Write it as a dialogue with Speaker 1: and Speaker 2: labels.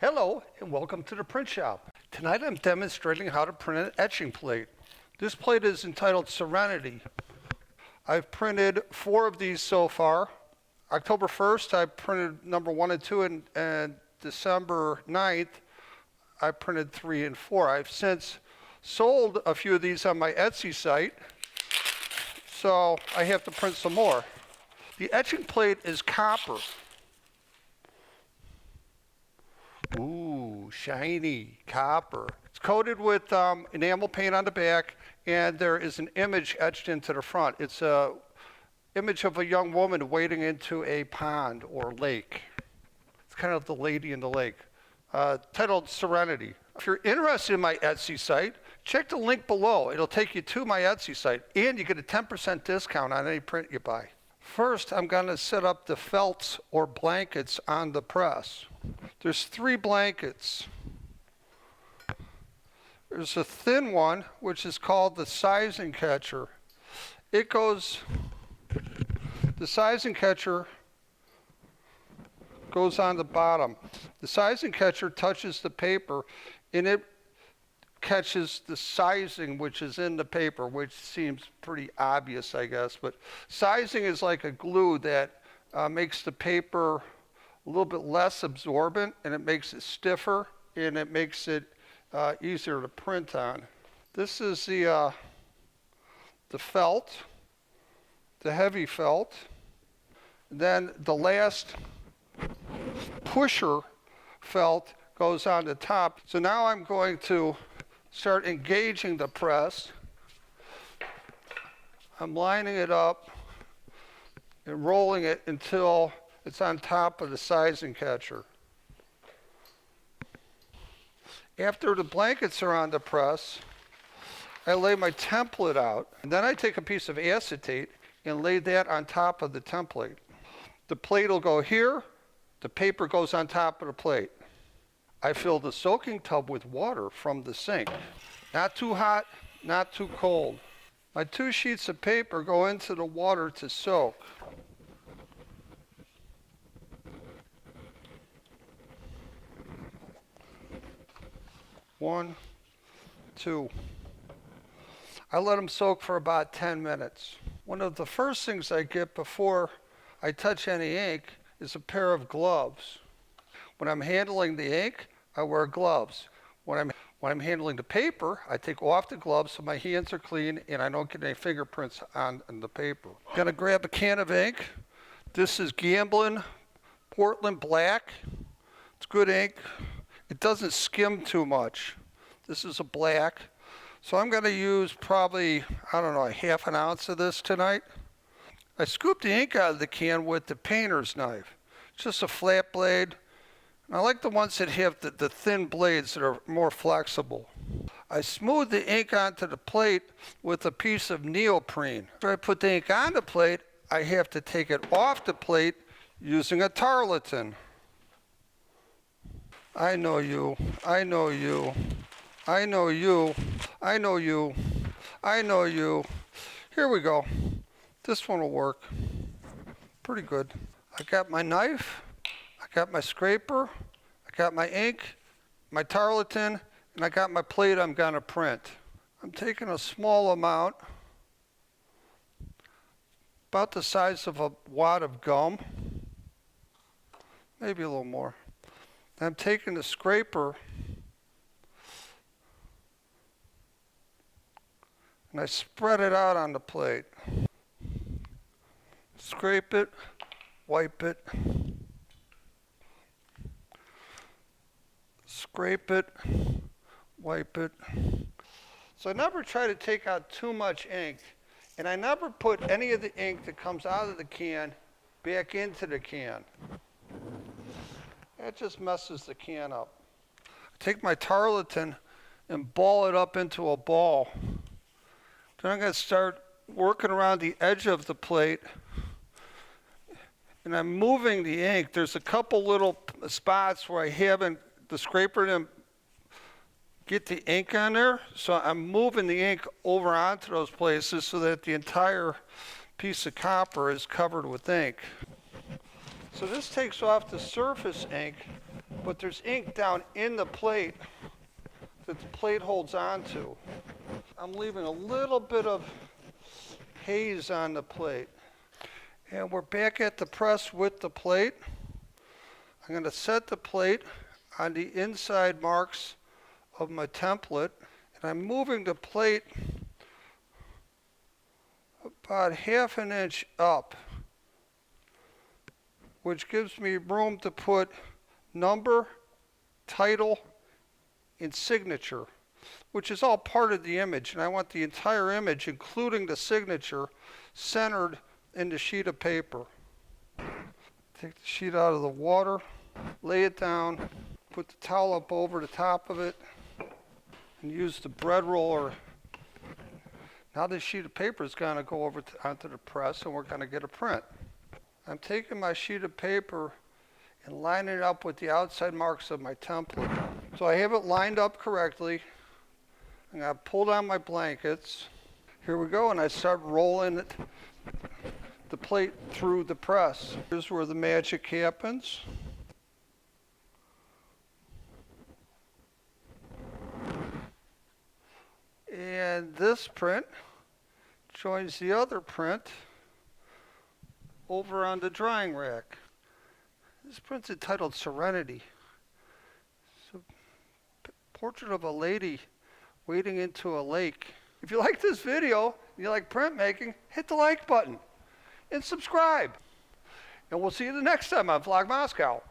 Speaker 1: Hello and welcome to the print shop. Tonight I'm demonstrating how to print an etching plate. This plate is entitled Serenity. I've printed 4 of these so far. October 1st I printed number 1 and 2 and December 9th I printed 3 and 4. I've since sold a few of these on my Etsy site, so I have to print some more. The etching plate is copper. Ooh, shiny copper. It's coated with enamel paint on the back, and there is an image etched into the front. It's a image of a young woman wading into a pond or lake. It's kind of the lady in the lake. Titled Serenity. If you're interested in my Etsy site, check the link below. It'll take you to my Etsy site, and you get a 10% discount on any print you buy. First, I'm going to set up the felts or blankets on the press. There's 3 blankets. There's a thin one, which is called the sizing catcher. The sizing catcher goes on the bottom. The sizing catcher touches the paper, and it catches the sizing which is in the paper, which seems pretty obvious, I guess. But sizing is like a glue that makes the paper a little bit less absorbent, and it makes it stiffer, and it makes it easier to print on. This is the felt, the heavy felt. Then the last pusher felt goes on the top. So now I'm going to start engaging the press. I'm lining it up and rolling it until it's on top of the sizing catcher. After the blankets are on the press, I lay my template out, and then I take a piece of acetate and lay that on top of the template. The plate will go here, the paper goes on top of the plate. I fill the soaking tub with water from the sink. Not too hot, not too cold. My 2 sheets of paper go into the water to soak. One, 2. I let them soak for about 10 minutes. One of the first things I get before I touch any ink is a pair of gloves. When I'm handling the ink, I wear gloves. When I'm handling the paper, I take off the gloves so my hands are clean and I don't get any fingerprints on the paper. I'm gonna grab a can of ink. This is Gamblin Portland Black. It's good ink. It doesn't skim too much. This is a black. So I'm gonna use probably, I don't know, a half an ounce of this tonight. I scoop the ink out of the can with the painter's knife. It's just a flat blade. And I like the ones that have the thin blades that are more flexible. I smooth the ink onto the plate with a piece of neoprene. After I put the ink on the plate, I have to take it off the plate using a tarlatan. I know you, I know you, I know you, I know you, I know you. Here we go. This one will work. Pretty good. I got my knife, I got my scraper, I got my ink, my tarlatan, and I got my plate I'm gonna print. I'm taking a small amount, about the size of a wad of gum, maybe a little more. I'm taking the scraper and I spread it out on the plate. Scrape it, wipe it, scrape it, wipe it. So I never try to take out too much ink, and I never put any of the ink that comes out of the can back into the can. That just messes the can up. I take my tarlatan and ball it up into a ball. Then I'm going to start working around the edge of the plate, and I'm moving the ink. There's a couple little spots where I haven't, the scraper didn't get the ink on there, so I'm moving the ink over onto those places so that the entire piece of copper is covered with ink. So this takes off the surface ink, but there's ink down in the plate that the plate holds onto. I'm leaving a little bit of haze on the plate. And we're back at the press with the plate. I'm going to set the plate on the inside marks of my template, and I'm moving the plate about ½ an inch up, which gives me room to put number, title, and signature, which is all part of the image, and I want the entire image, including the signature, centered in the sheet of paper. Take the sheet out of the water, lay it down, put the towel up over the top of it, and use the bread roller. Now this sheet of paper is going to go over onto the press, and we're going to get a print. I'm taking my sheet of paper and lining it up with the outside marks of my template. So I have it lined up correctly. I'm going to pull down my blankets. Here we go, and I start rolling the plate through the press. Here's where the magic happens. And this print joins the other print over on the drying rack. This print's entitled Serenity. It's a portrait of a lady wading into a lake. If you like this video, and you like printmaking, hit the like button and subscribe. And we'll see you the next time on Vlog Moscow.